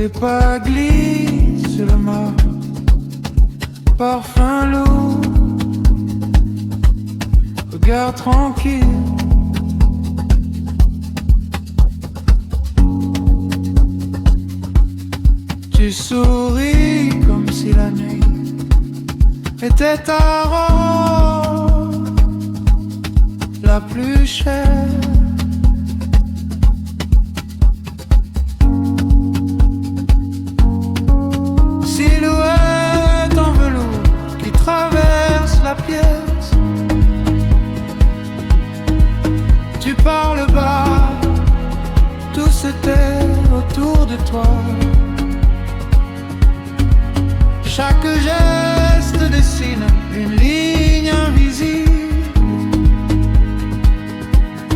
Tes pas glissent sur le marbre, parfum lourd, regard tranquille. Tu souris comme si la nuit était ta robe la plus chère. Silhouette en velours qui traverse la pièce. Tu parles bas, tout se tait autour de toi. Chaque geste dessine une ligne invisible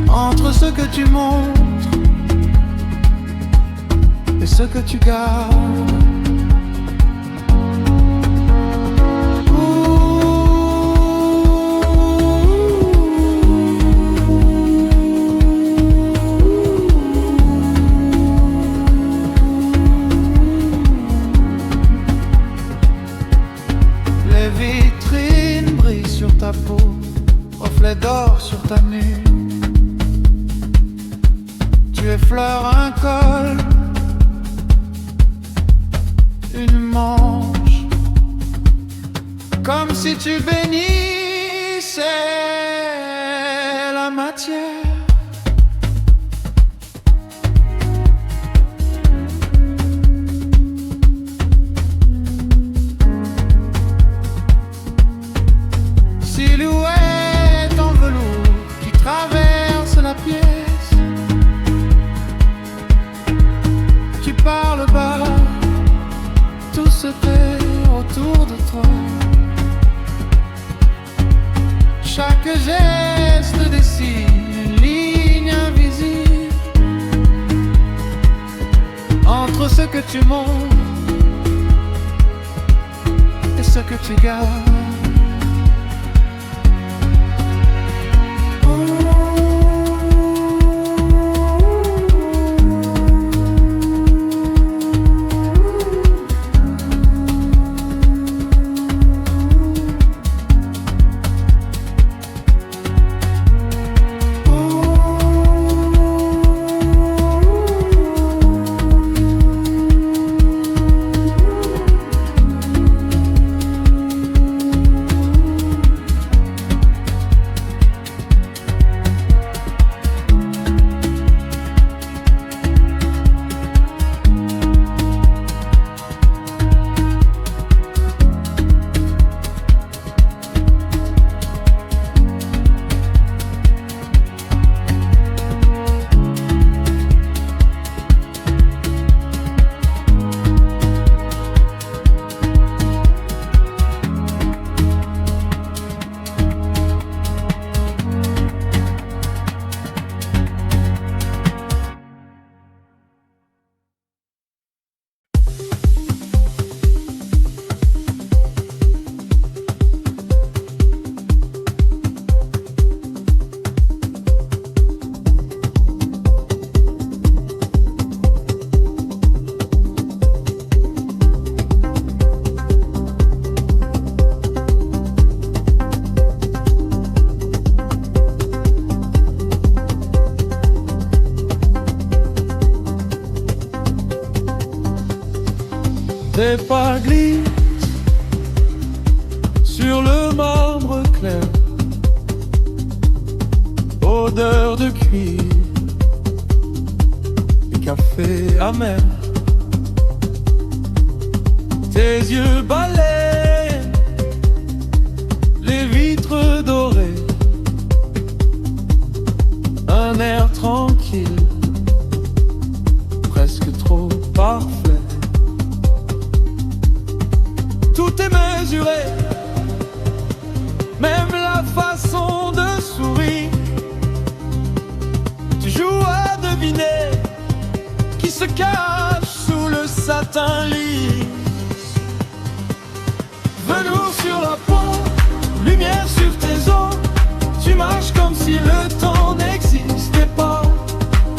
entre ce que tu montres et ce que tu gardes. Reflet d'or sur ta nuque. Tu effleures un col, une manche, comme si tu bénissais la matière. Silhouette en velours qui traverse la pièce. Tu parles bas, tout se tait autour de toi. Chaque geste dessine une ligne invisible entre ce que tu montres et ce que tu gardes. Tes pas glissent sur le marbre clair, odeur de cuir et café amer. Tes yeux balayent les vitres dorées, un air tranquille, presque trop parfait. Tout est mesuré, même la façon de sourire. Tu joues à deviner qui se cache sous le satin lisse. Velours sur la peau, lumière sur tes os. Tu marches comme si le temps n'existait pas.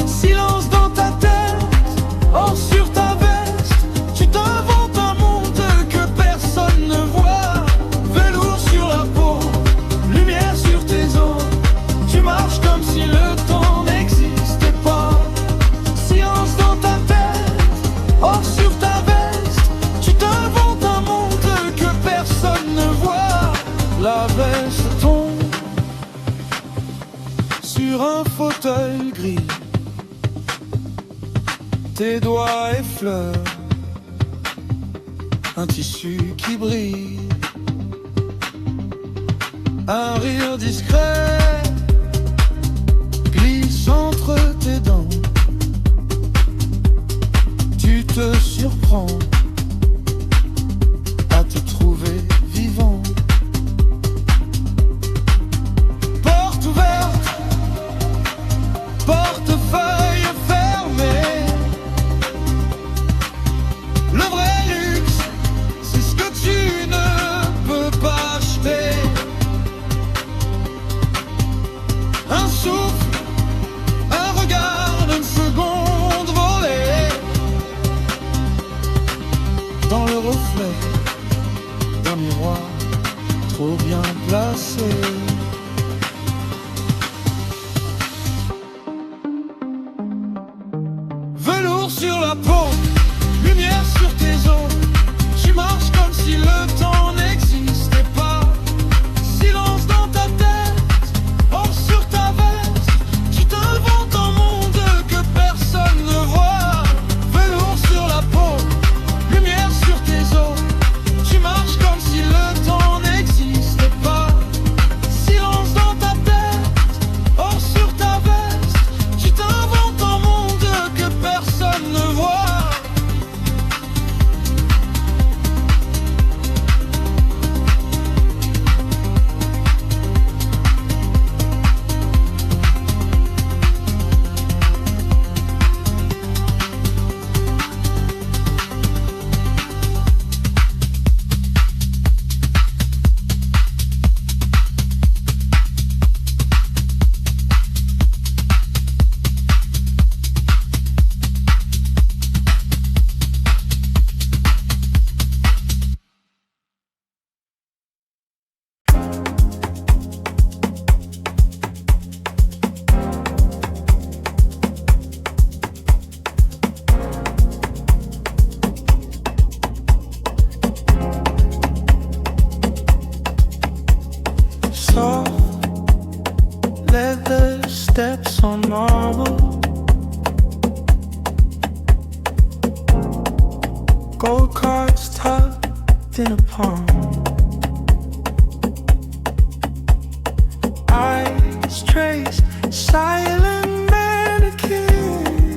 Silence dans ta tête, or sur ta veste. sur un fauteuil gris, tes doigts effleurent un tissu qui brille, un rire discret glisse entre tes dents. Tu te surprends à te trouver vivant. Porte ouverte, portefeuille fermé. Le vrai luxe, c'est ce que tu ne peux pas acheter. Un souffle, un regard d'une seconde volée dans le reflet d'un miroir trop bien placé. Velours sur la peau, lumière sur tes os. Tu marches comme si le temps n'existait pas. Silence dans ta tête, or sur ta veste. Tu t'inventes un monde que personne ne voit. Velours sur la peau, lumière sur tes os. Tu marches comme si le temps n'existait pas. Silence dans ta tête, or sur ta veste. Tu t'inventes un monde que personne ne voit. Soft leather steps on marble, gold cards tucked in a palm. Eyes trace silent mannequins.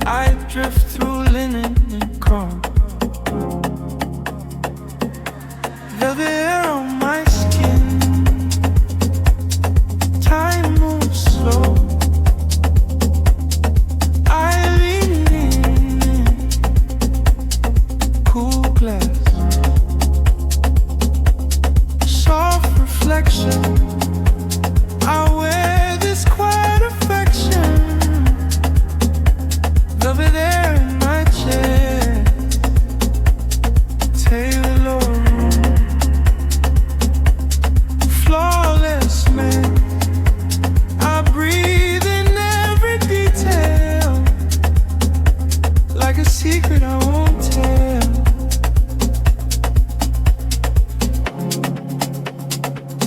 I drift through linen and chrome. Velvet hair on my skin. Time moves slow. I lean in. Cool glass. Soft reflection. I wear this quiet affection. Velvet hair in my chair. Taylor flawless man. I breathe in every detail, like a secret I won't tell.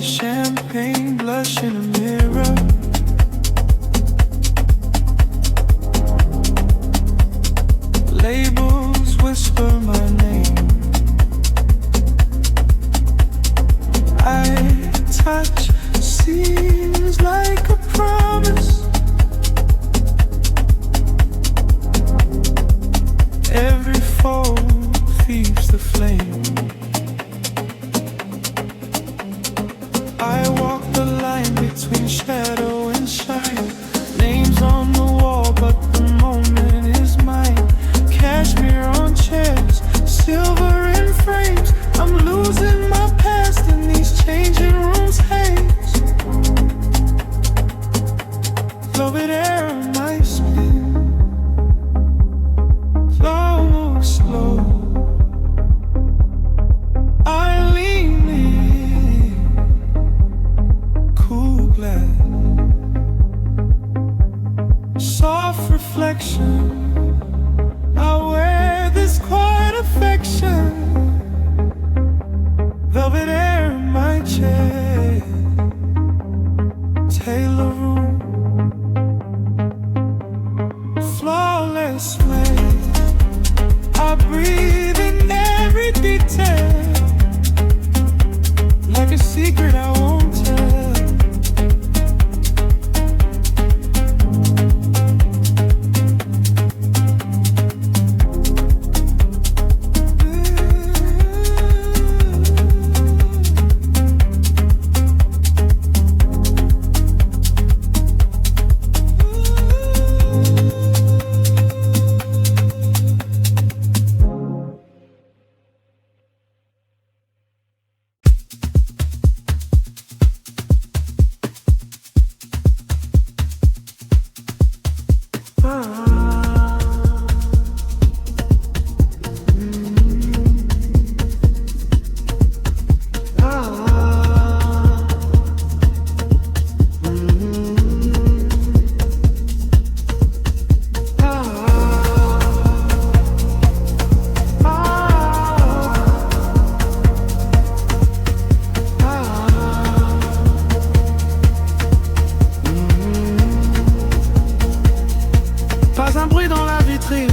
Champagne blush in a mirror. Labels whisper my name. I touch seems like a promise. Every fold feeds the flame. I walk the line between shadow and shine. Names on the wall, but the moment is mine. Cashmere on chairs, silver in frames. I'm losing my past in these changing rooms haze. Velvet air on my skin. Slow, slow. I lean in. Cool glass. Soft reflection. I wear this quiet affection. Velvet air in my chest. dismay. I breathe in every detail, like a secret I won't tell. Pas un bruit dans la vitrine,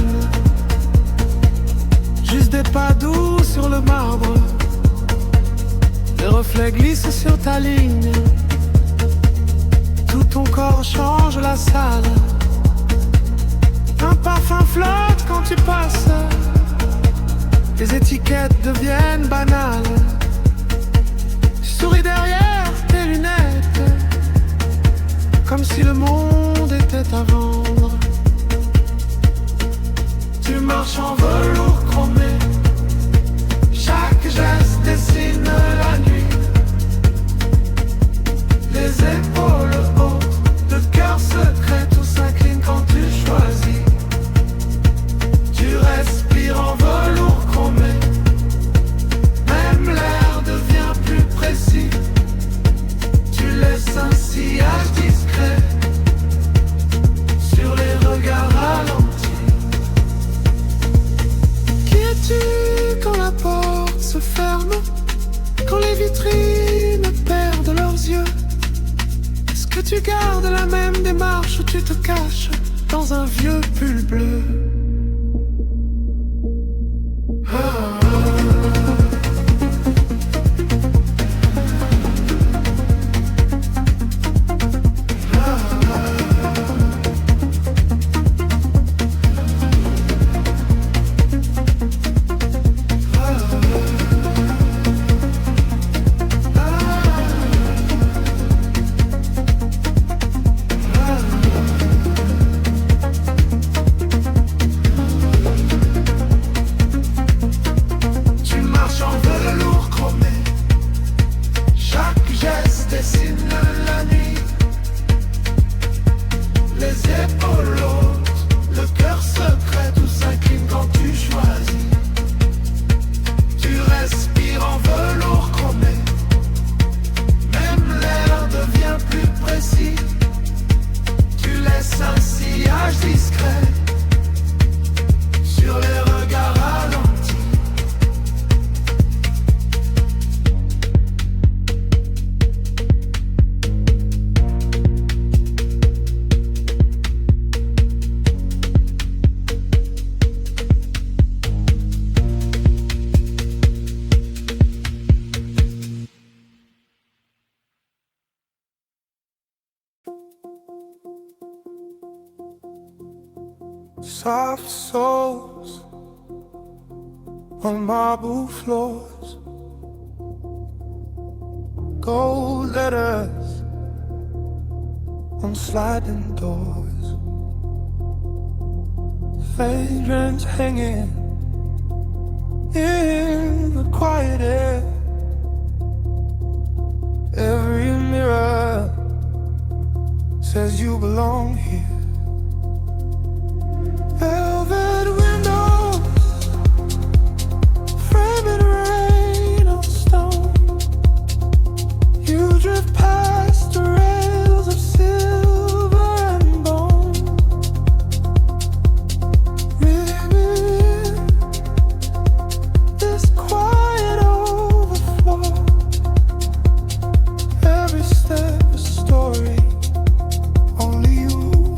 juste des pas doux sur le marbre. Les reflets glissent sur ta ligne, tout ton corps change la salle. Un parfum flotte quand tu passes, les étiquettes deviennent banales. Tu souris derrière tes lunettes, comme si le monde était à vendre. Tu marches en velours chromé, chaque geste dessine la nuit. Les épaules hautes, le cœur secret, tout s'incline quand tu choisis. Tu respires en velours chromé, même l'air devient plus précis. Tu laisses un sillage discret sur les regards ralentis. Quand la porte se ferme, quand les vitrines perdent leurs yeux, est-ce que tu gardes la même démarche ou tu te caches dans un vieux pull bleu? Soft souls on marble floors, gold letters on sliding doors, vagrants hanging in the quiet air. Every mirror says you belong here. Velvet windows, framing rain on stone. You drift past the rails of silver and bone. Really, this quiet overflow. Every step a story, only you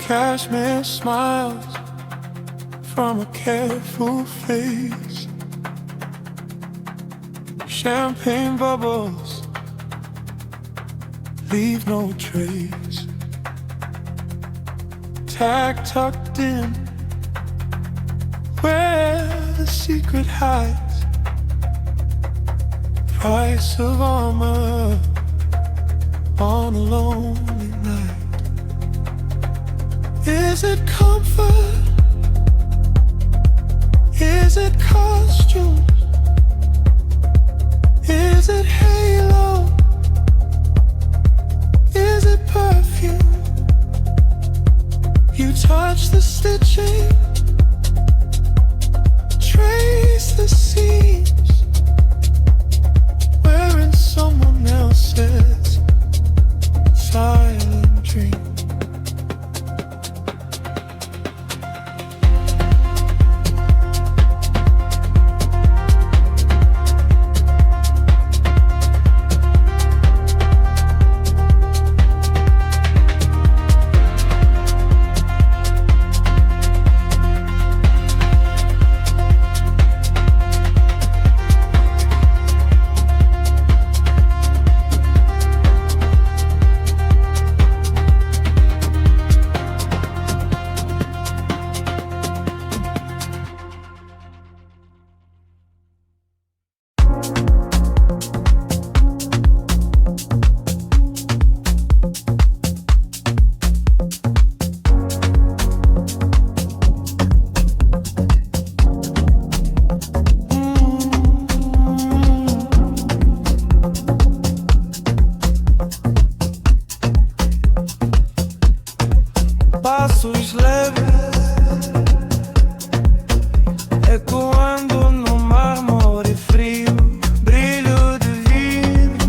Cashmere smiles from a careful face. Champagne bubbles leave no trace. Tag tucked in where the secret hides. Price of armor on a lonely night. Is it comfort? Is it costumes? Is it halo? Is it perfume? You touch the stitching, trace the seams, wearing someone else's silent dream. Passos leves, ecoando no mármore frio, brilho de vidro.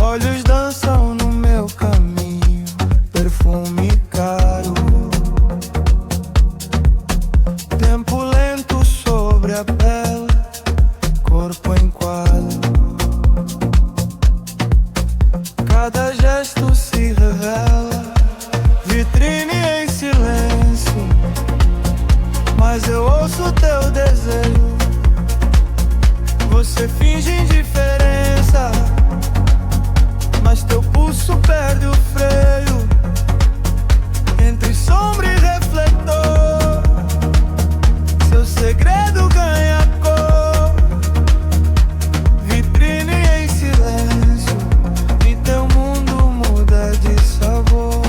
Olhos dançam no meu caminho, perfume caro. Tempo lento sobre a pele, corpo em quadro. Cada gesto se revela, vitrine em silêncio, mas eu ouço teu desejo. Você finge indiferença, mas teu pulso perde o freio. Entre sombra e refletor, seu segredo ganha cor. Vitrine em silêncio, e teu mundo muda de sabor.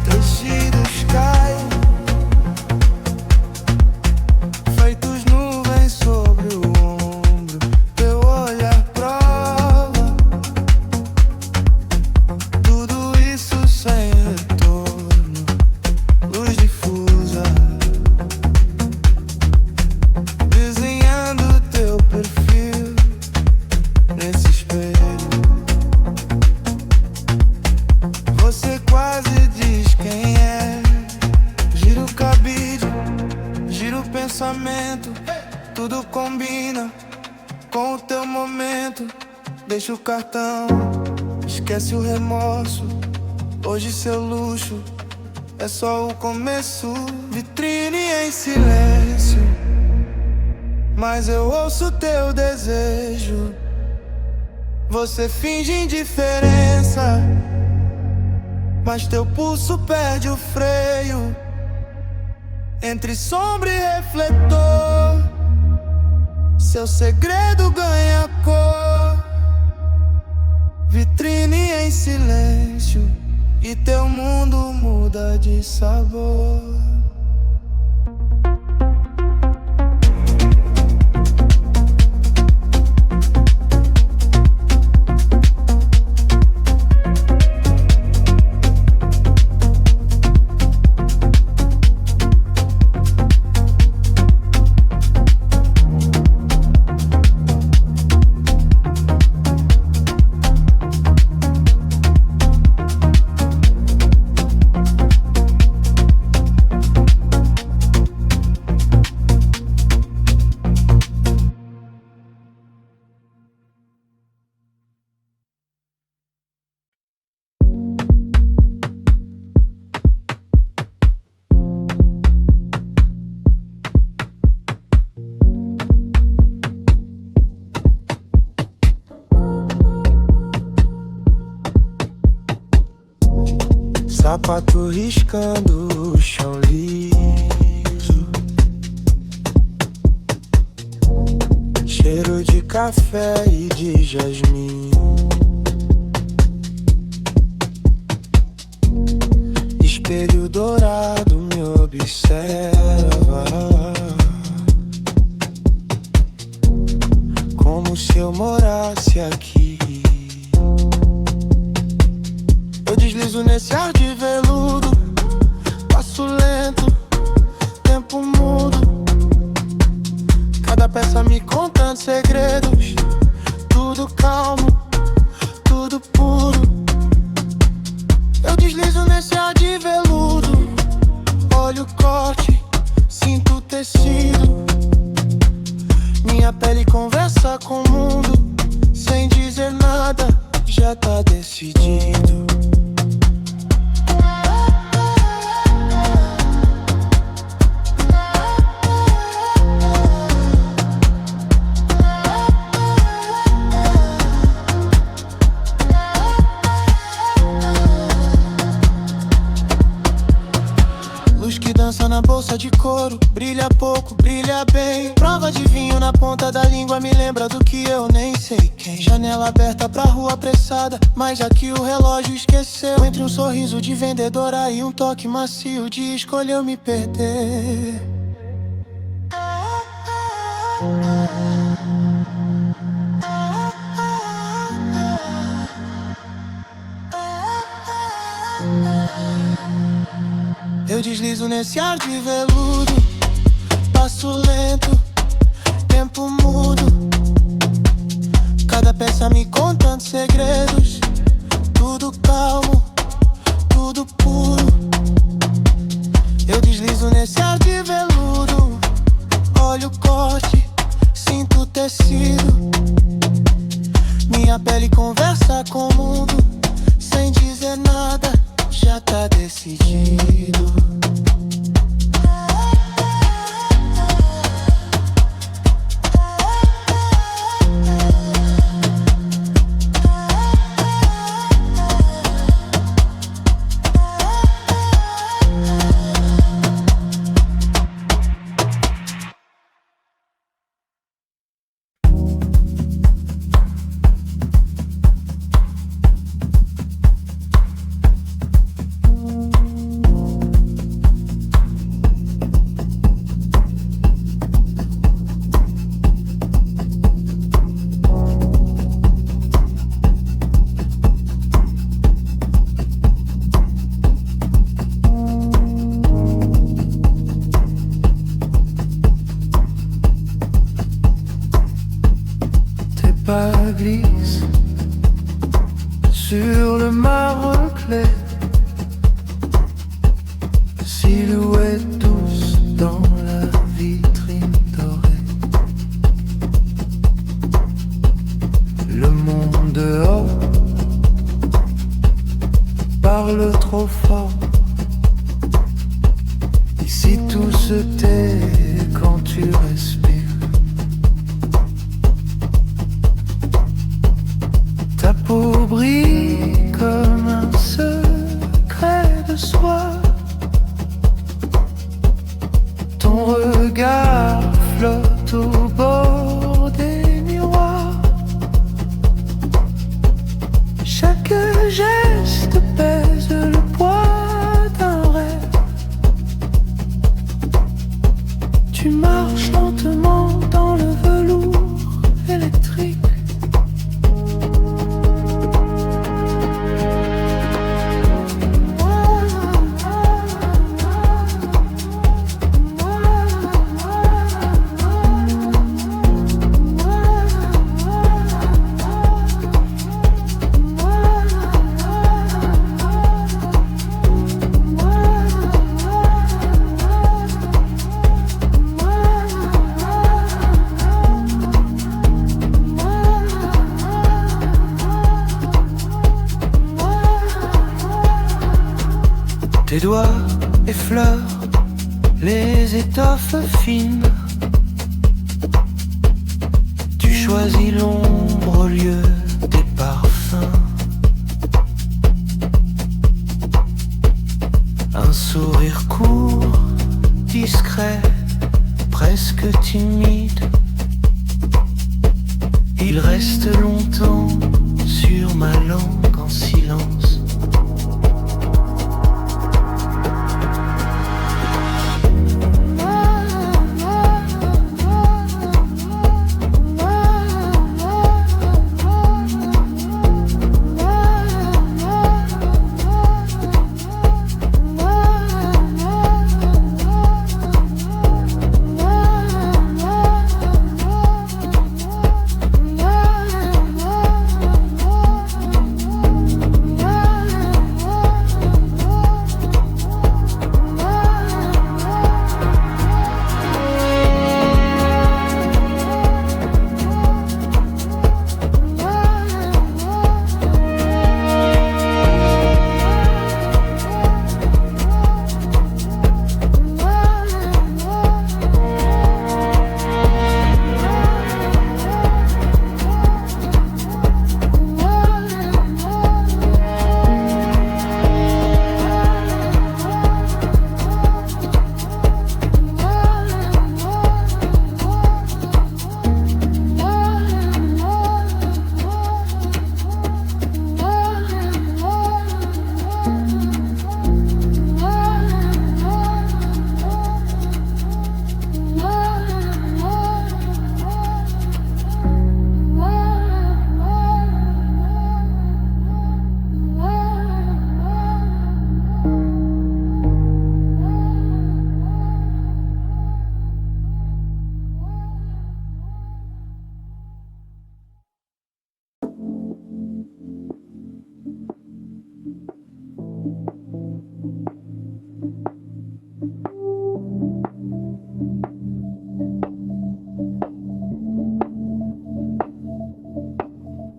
Tecidos caem, feitos nuvens sobre o ombro. Teu olhar prova tudo isso sem retorno. Luz difusa, desenhando teu perfil nesse espelho. Você quase diz quem é. Gira o cabide, gira o pensamento. Tudo combina com o teu momento. Deixa o cartão, esquece o remorso. Hoje seu luxo é só o começo. Vitrine em silêncio, mas eu ouço teu desejo. Você finge indiferença, mas teu pulso perde o freio. Entre sombra e refletor, seu segredo ganha cor. Vitrine em silêncio, e teu mundo muda de sabor. sapato riscando o chão liso, cheiro de café e de jasmim, espelho dourado me observa, como se eu morasse aqui. Eu deslizo nesse ar de veludo, passo lento, tempo mudo, cada peça me contando segredos, tudo calmo, tudo puro. Eu deslizo nesse ar de veludo, olho o corte, sinto o tecido, minha pele conversa com o mundo, sem dizer nada, já tá decidido. Na bolsa de couro, brilha pouco, brilha bem. Prova de vinho na ponta da língua me lembra do que eu nem sei quem. Janela aberta pra rua apressada, mas já que o relógio esqueceu. Entre um sorriso de vendedora e um toque macio de escolheu me perder. Eu deslizo nesse ar de veludo, passo lento, tempo mudo, cada peça me contando segredos, tudo calmo, tudo puro. Eu deslizo nesse ar de veludo, olho o corte, sinto o tecido, minha pele conversa com o mundo, sem dizer nada, já tá decidido. Glisse sur le marbre clair, silhouette douce dans la vitrine dorée. Le monde dehors parle trop fort, ici tout se tait quand tu respires. Ta peau brille comme un secret de soi. Ton regard flotte au bord des miroirs. Chaque geste pèse le poids d'un rêve. Tu marches lentement dans le velours électrique. Tes doigts effleurent les étoffes fines. Tu choisis l'ombre au lieu des parfums. reste longtemps sur ma langue en silence.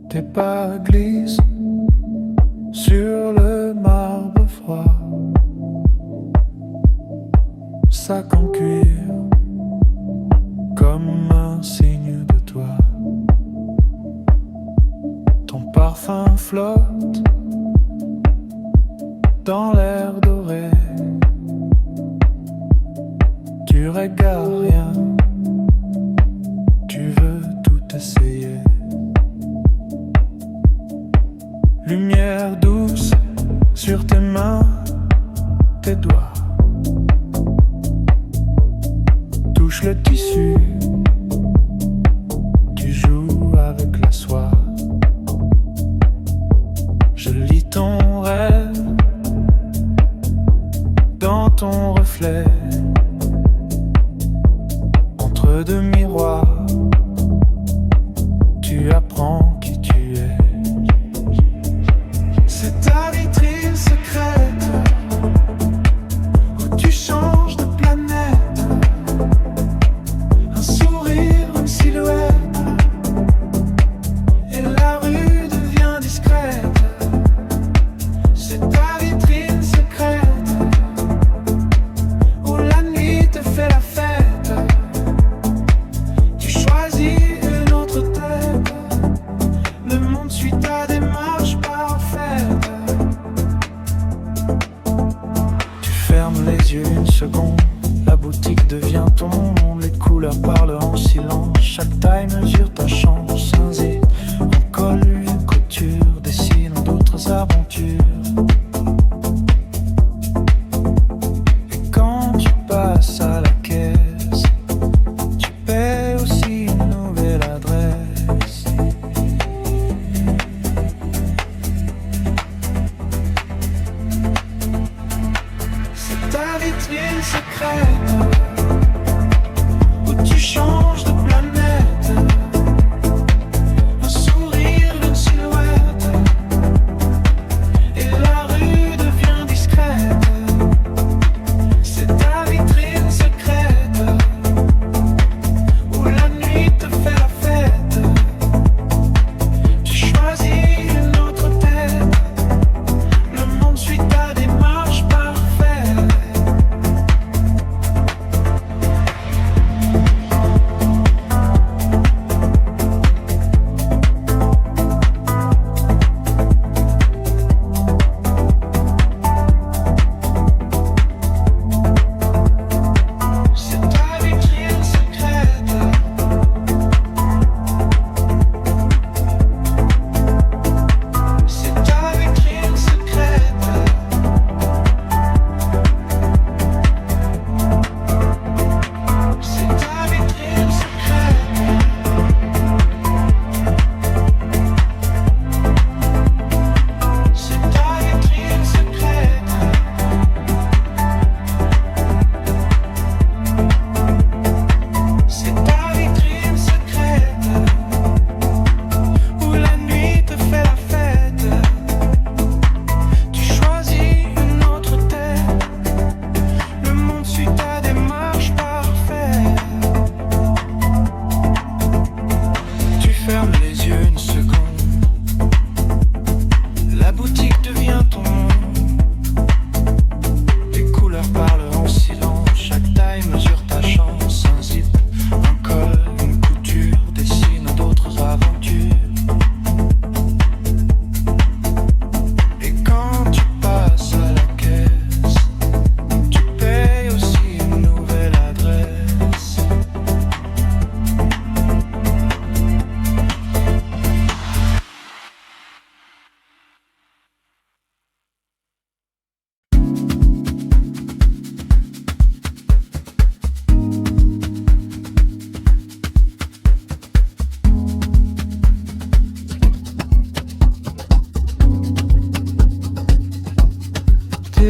Tes pas glissent sur le marbre froid, sac en cuir comme un signe de toi. Ton parfum flotte dans l'air doré. Tu regardes rien, tu veux tout essayer. Lumière douce sur tes mains, tes doigts. Touche le tissu, tu joues avec la soie. Je lis ton rêve dans ton reflet. Entre deux miroirs, tu apprends qui tu es. C'est ta vitrine secrète,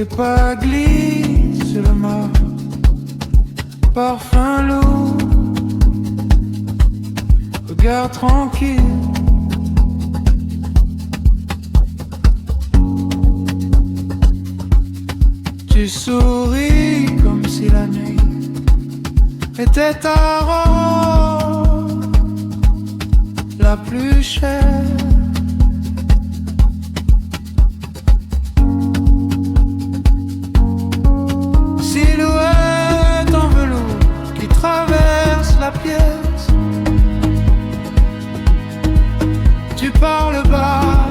Tes pas glissent sur le marbre, parfum lourd, regard tranquille. Tu souris comme si la nuit était ta robe la plus chère. Silhouette en velours qui traverse la pièce. Tu parles bas,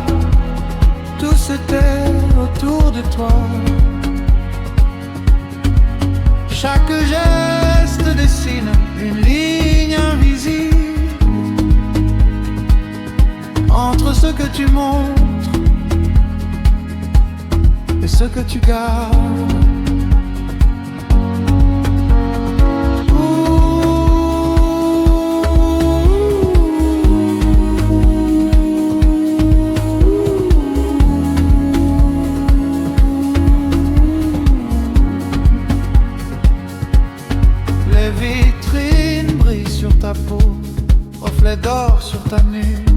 tout se tait autour de toi. Chaque geste dessine une ligne invisible entre ce que tu montres et ce que tu gardes. Ta peau, reflet d'or sur ta nuque.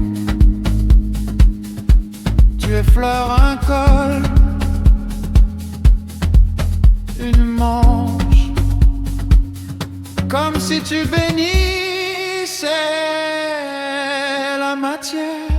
Tu effleures un col, une manche, comme si tu bénissais la matière.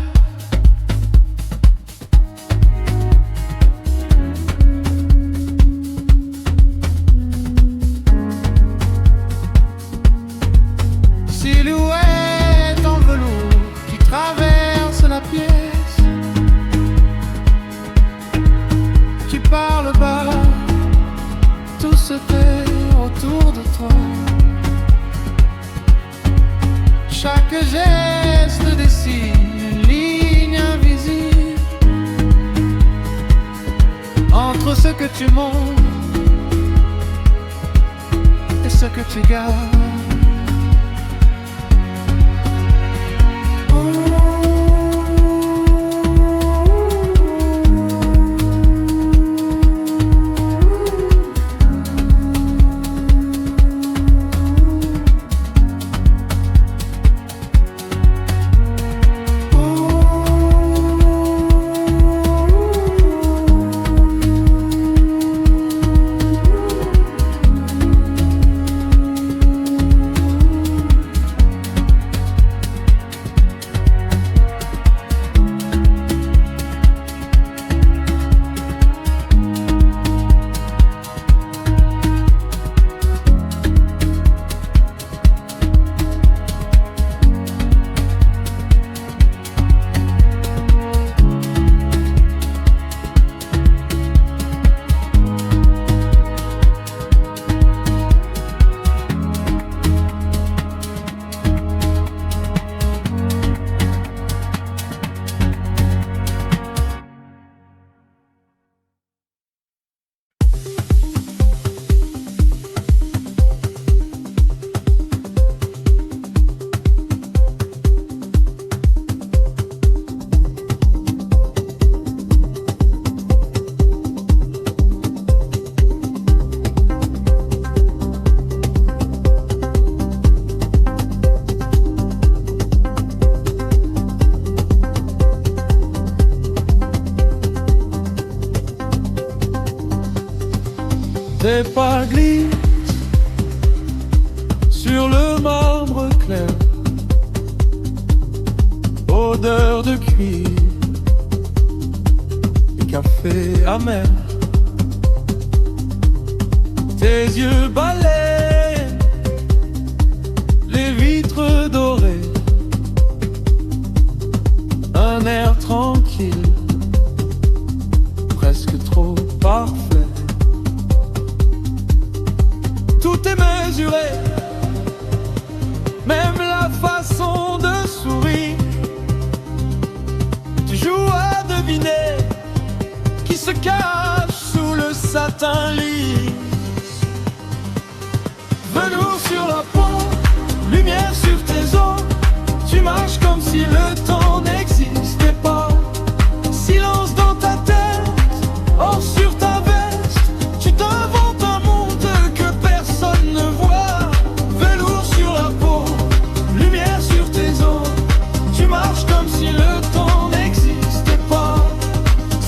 Silhouette en velours qui traverse la pièce. Tu parles bas, tout se tait autour de toi. Chaque geste dessine une ligne invisible entre ce que tu montres et ce que tu gardes. Tes pas glissent sur le marbre clair, odeur de cuir et café amer. Tes yeux balayent les vitres dorées, un air tranquille, presque trop parfait. Tout est mesuré, même la façon de sourire. Tu joues à deviner qui se cache sous le satin lisse. comme si le temps n'existait pas.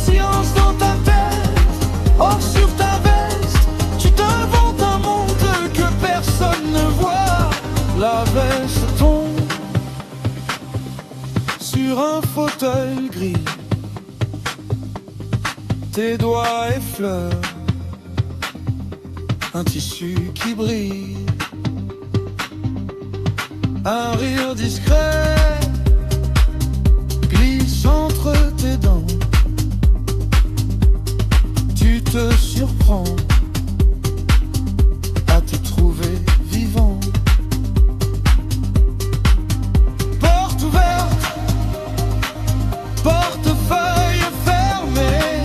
Silence dans ta tête, or sur ta veste, tu t'inventes un monde que personne ne voit. La veste tombe sur un fauteuil gris, tes doigts effleurent un tissu qui brille. Un rire discret glisse entre tes dents. Tu te surprends à te trouver vivant. Porte ouverte, portefeuille fermé.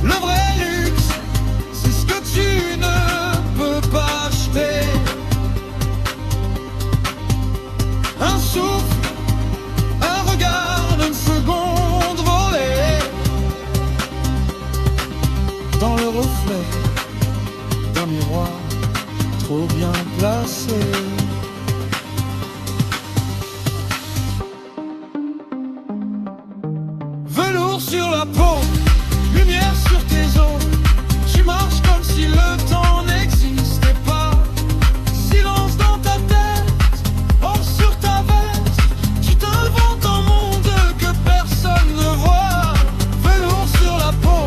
Le vrai luxe, c'est ce que tu ne peux pas acheter. Un souffle, un regard d'une seconde volée dans le reflet d'un miroir trop bien placé. Velours sur la peau, lumière sur tes os. Tu marches comme si le temps n'existait pas. Silence dans ta tête, or sur ta veste, tu t'inventes un monde que personne ne voit. Velours sur la peau,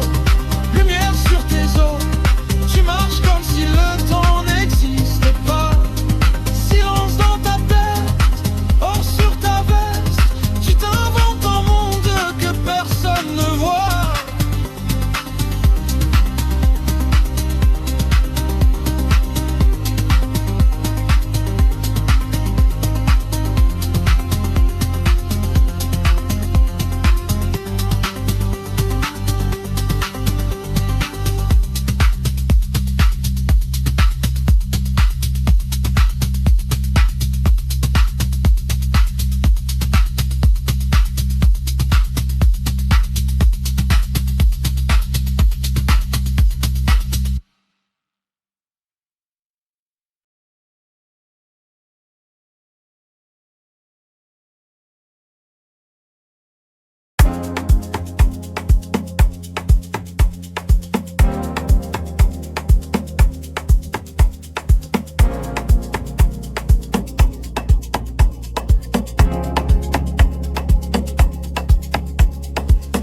lumière sur tes os. Tu marches comme si le temps n'existait pas. Silence dans ta tête, or sur ta veste, tu t'inventes un monde que personne ne voit.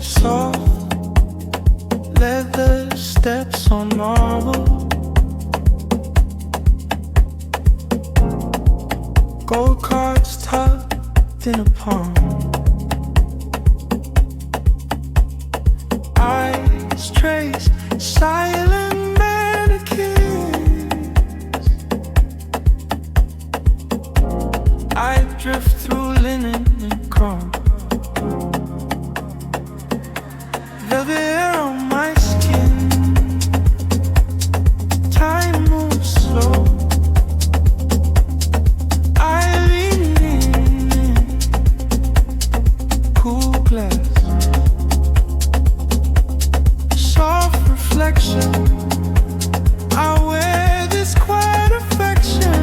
Soft leather steps on marble, gold cards tucked in a palm. Eyes trace silent mannequins. I drift through linen and chrome. Velvet hair on my skin. Time moves slow. I lean in. Cool glass. Soft reflection. I wear this quiet affection.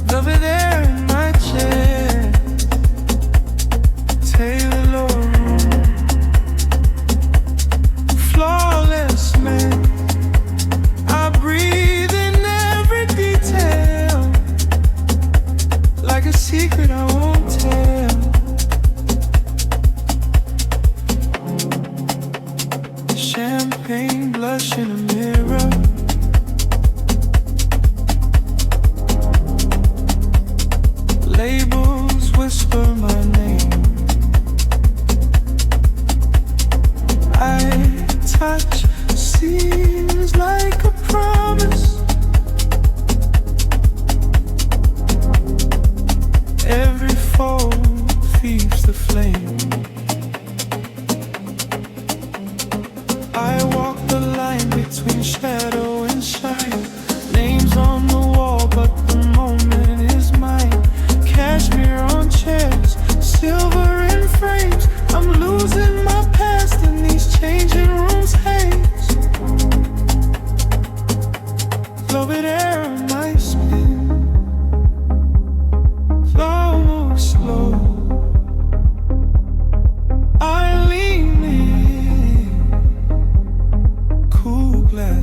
Velvet hair in my chair. Taylor Lord. Flawless man, I breathe in every detail, like a secret I won't tell. Champagne blush in a mirror. Labels whisper my name. I touch seems like a promise. Every fold feeds the flame. I walk the line between shadow and shine. Names on the wall, but the moment is mine. Cashmere on chairs, silver in frames. I'm losing my past in these changing rooms haze. Velvet air on my skin. walk slow. I lean in, cool glad,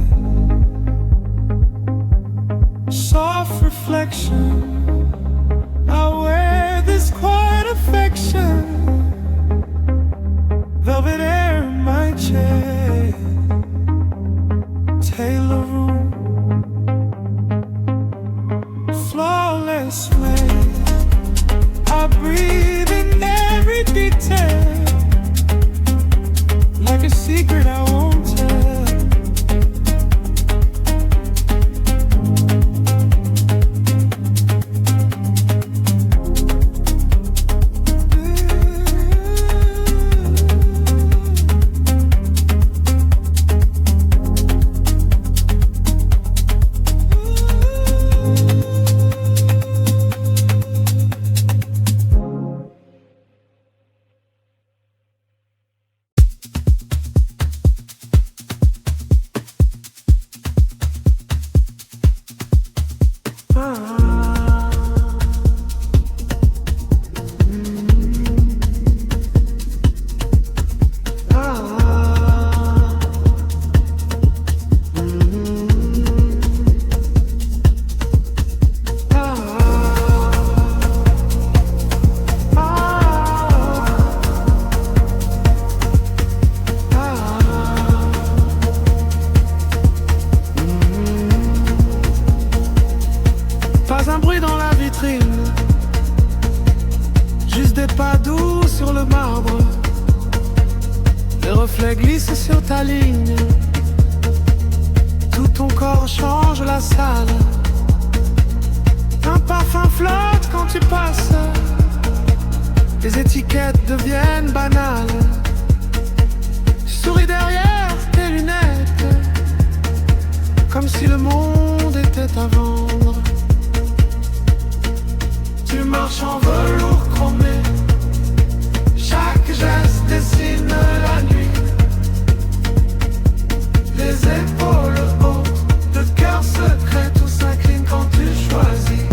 soft reflection. I wear this quiet affection, velvet air in my chair, Taylor room, flawless way. I breathe in every detail, like a secret I won't tell. Pas un bruit dans la vitrine, juste des pas doux sur le marbre. Les reflets glissent sur ta ligne, tout ton corps change la salle. Un parfum flotte quand tu passes, les étiquettes deviennent banales. Tu souris derrière tes lunettes, comme si le monde était à vendre. Tu marches en velours chromé, chaque geste dessine la nuit. Les épaules hautes, le cœur secret, tout s'incline quand tu choisis.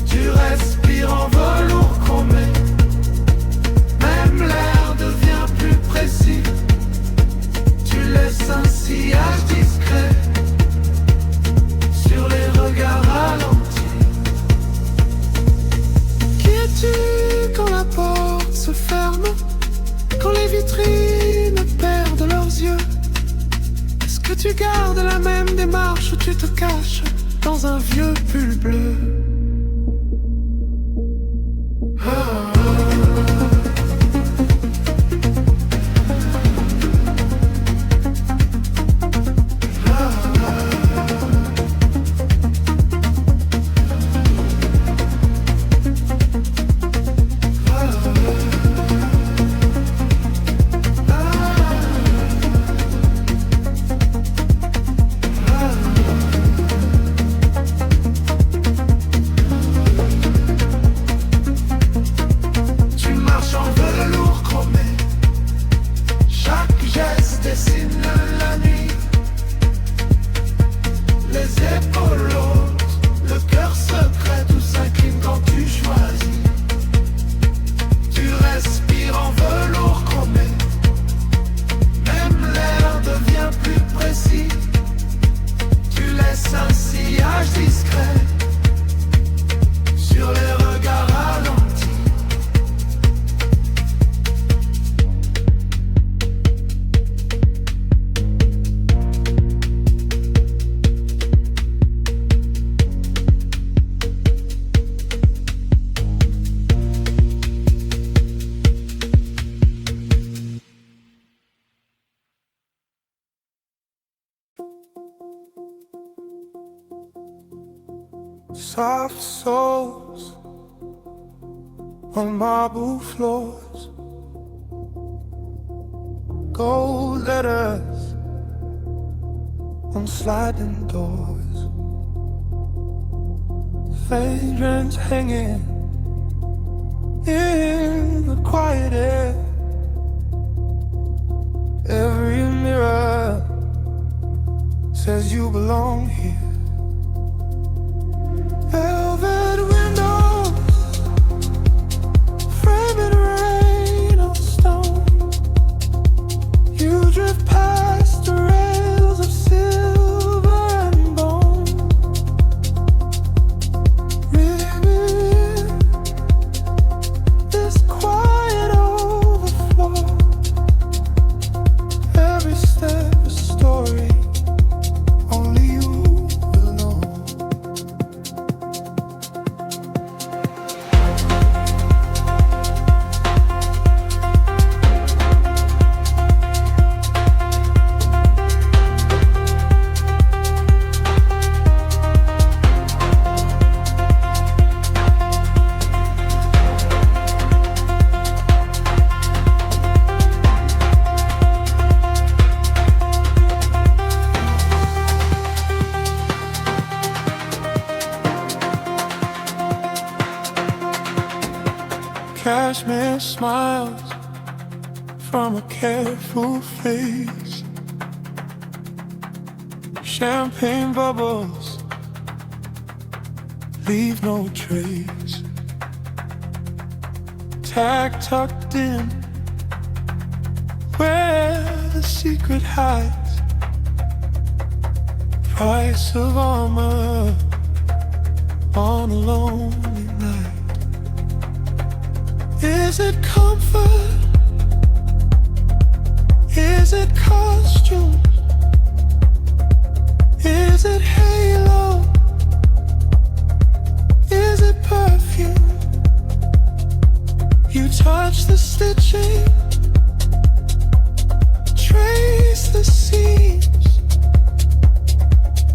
Tu respires en velours chromé, même l'air devient plus précis. Tu laisses un sillage discret sur les regards ralentis. Quand la porte se ferme, quand les vitrines perdent leurs yeux, est-ce que tu gardes la même démarche ou tu te caches dans un vieux pull bleu? Soft souls on marble floors, gold letters on sliding doors, vagrants hanging in the quiet air. Every mirror says you belong here. Velvet windows Cashmere smiles from a careful face. Champagne bubbles leave no trace. Tag tucked in where the secret hides. Price of armor on a lonely night. Is it comfort? Is it costume? Is it halo? Is it perfume? You touch the stitching, trace the seams,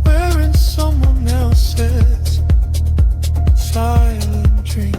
wearing someone else's silent dream.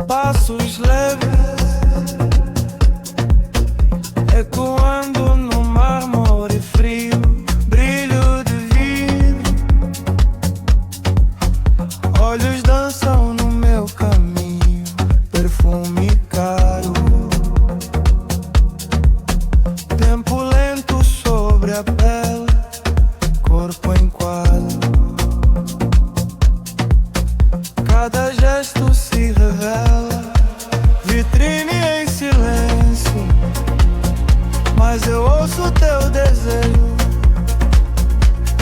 Passos leves, ecoando no mármore frio, brilho de vidro. Olhos dançam no meu caminho, perfume caro. Tempo lento sobre a pele, corpo em quadro. Cada gesto se revela, vitrine em silêncio, mas eu ouço teu desejo.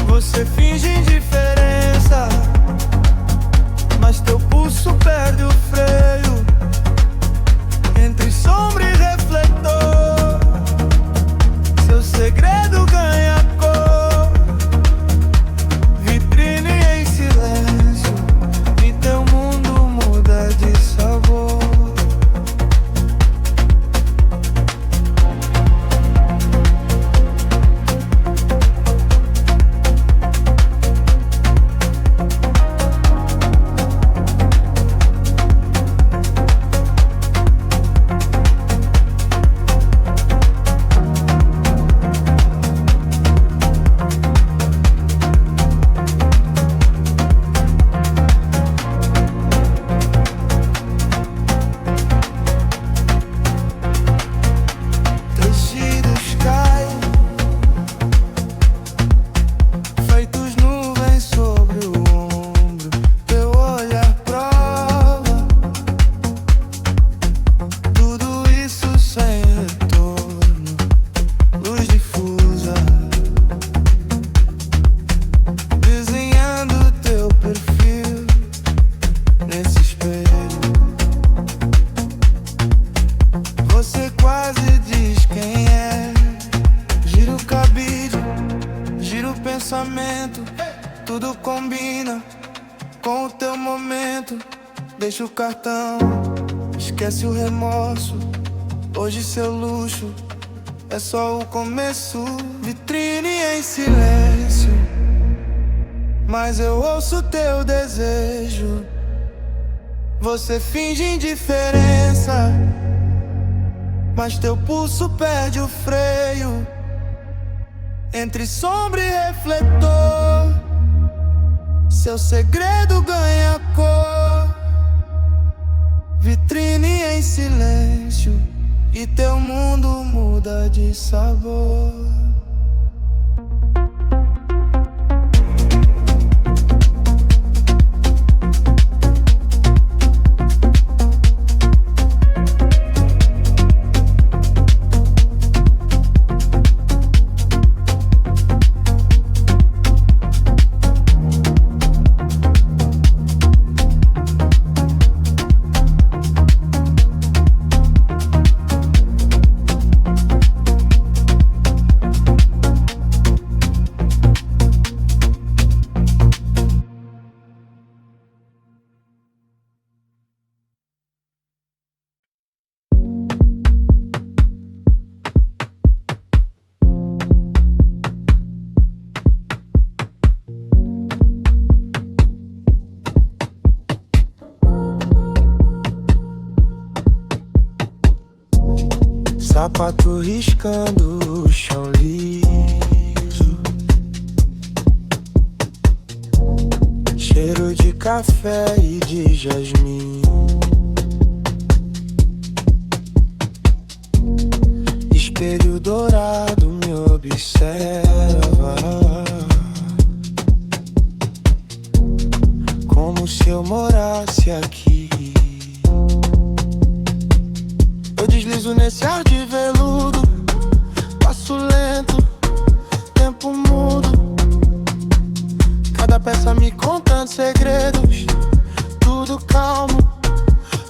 Você finge indiferença, mas teu pulso perde o freio. Entre sombra e refletor, seu segredo ganha cor. Vitrine em silêncio, e teu mundo muda de sabor. Tecidos caem, feitos nuvens sobre o ombro. Teu olhar prova tudo isso sem retorno. Luz difusa, desenhando teu perfil nesse espelho. Você quase diz quem é. Gira o cabide, gira o pensamento. Tudo combina com o teu momento. Deixa o cartão, esquece o remorso. Hoje seu luxo é só o começo. Vitrine em silêncio, mas eu ouço teu desejo. Você finge indiferença, mas teu pulso perde o freio. Entre sombra e refletor, seu segredo ganha cor. Vitrine em silêncio, e teu mundo muda de sabor. sapato riscando o chão liso, cheiro de café e de jasmim, espelho dourado me observa, como se eu morasse aqui. Eu deslizo nesse ar de veludo, passo lento, tempo mudo, cada peça me contando segredos, tudo calmo,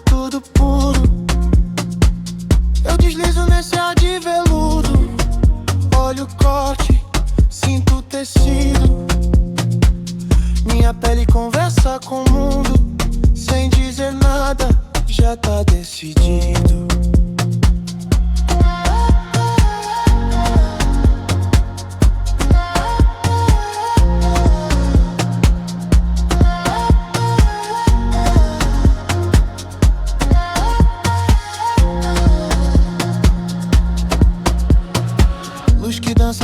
tudo puro. Eu deslizo nesse ar de veludo, olho o corte, sinto o tecido, minha pele conversa com o mundo, sem dizer nada, já tá decidido.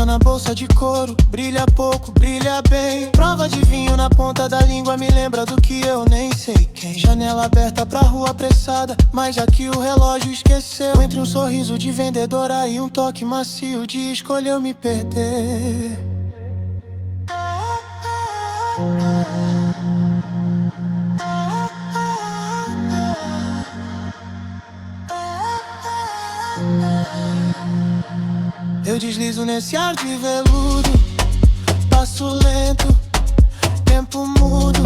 Na bolsa de couro, brilha pouco, brilha bem. Prova de vinho na ponta da língua me lembra do que eu nem sei quem. Janela aberta pra rua apressada, mas já que o relógio esqueceu. Entre um sorriso de vendedora e um toque macio de escolheu me perder. Eu deslizo nesse ar de veludo, passo lento, tempo mudo,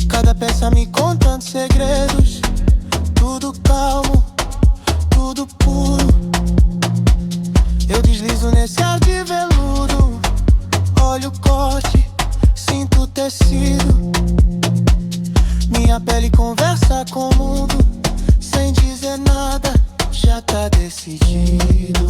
cada peça me contando segredos, tudo calmo, tudo puro. Eu deslizo nesse ar de veludo, olho o corte, sinto o tecido, minha pele conversa com o mundo, sem dizer nada, já tá decidido.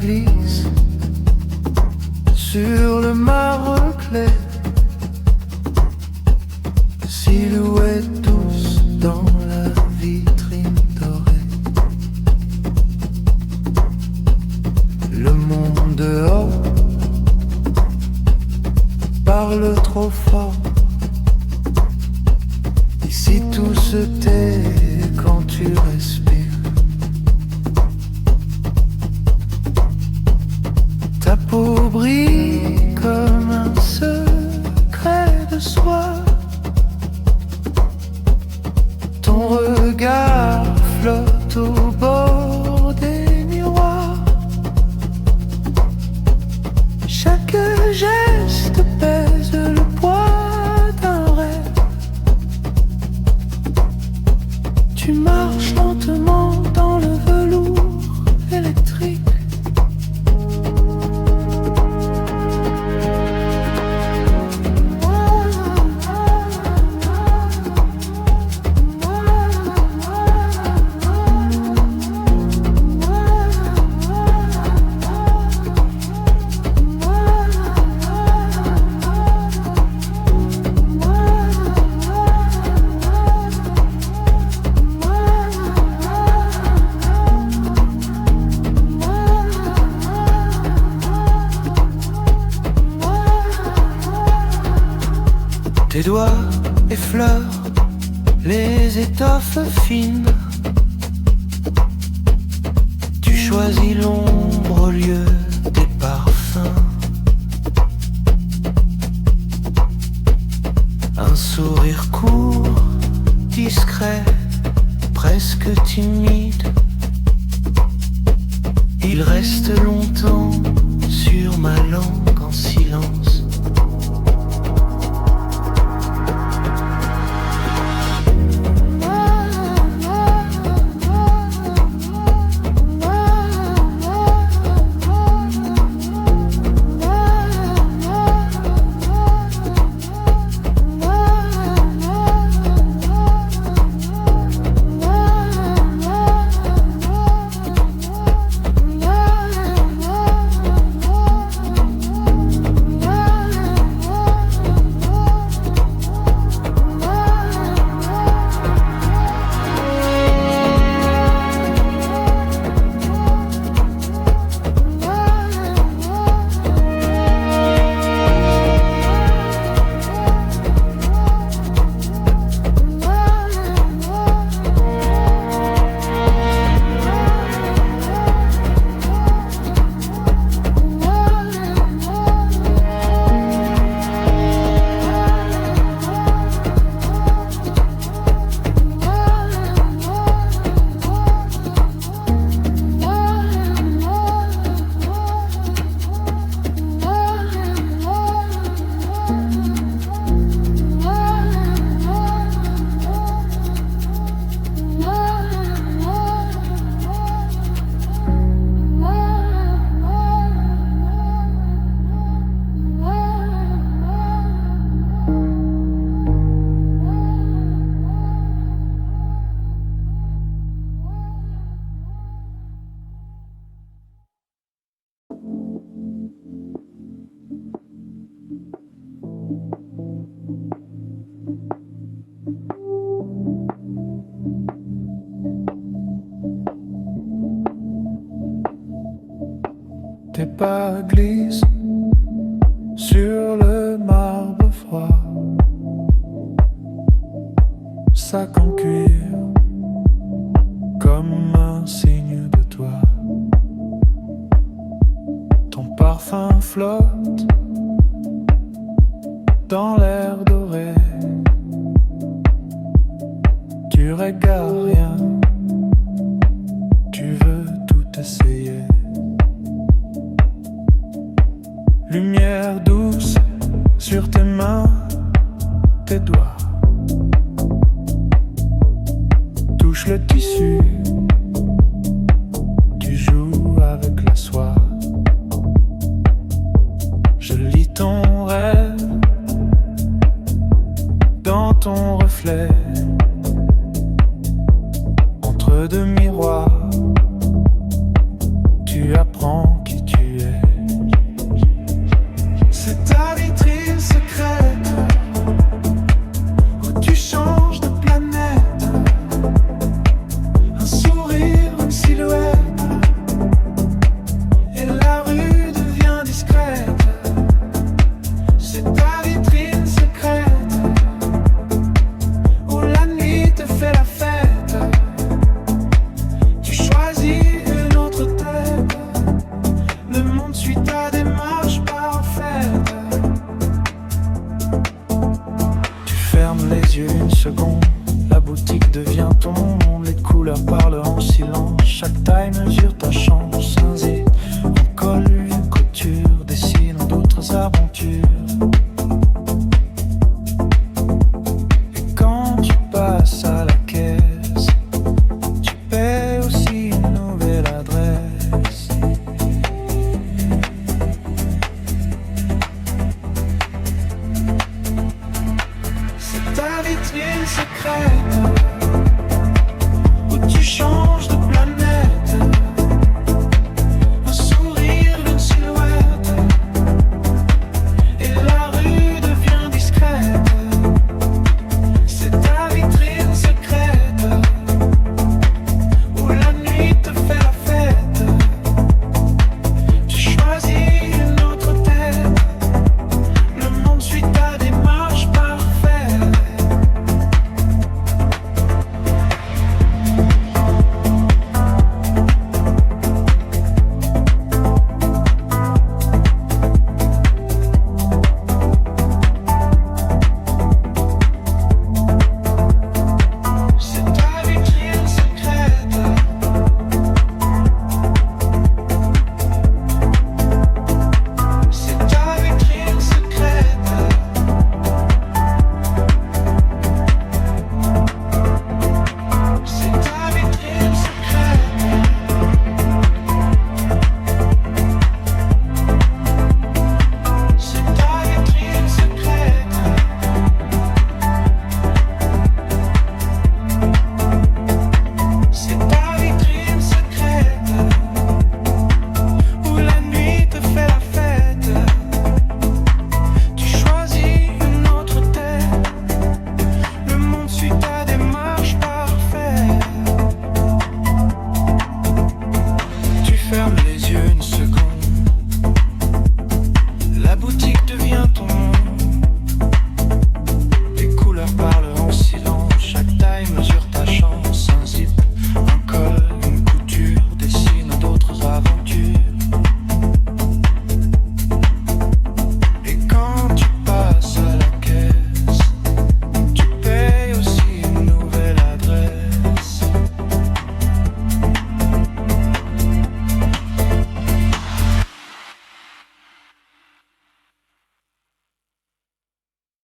Glisse sur le marbre clair, silhouette douce dans la vitrine dorée. Le monde dehors parle trop fort, ici tout se tait quand tu respires. Ta peau brille comme un secret de soi. Ton regard flotte au bord des miroirs. Chaque geste pèse le poids d'un rêve. Tu marches lentement dans le velours électrique. Tes doigts effleurent les étoffes fines. Tu choisis l'ombre au lieu des parfums. tes pas glissent sur le marbre froid. Sac en cuir, comme un signe de toi. Ton parfum flotte dans l'air doré. Tu regardes rien, tu veux tout essayer. Lumière douce sur tes mains, tes doigts. Touche le tissu, tu joues avec la soie. Je lis ton rêve dans ton reflet.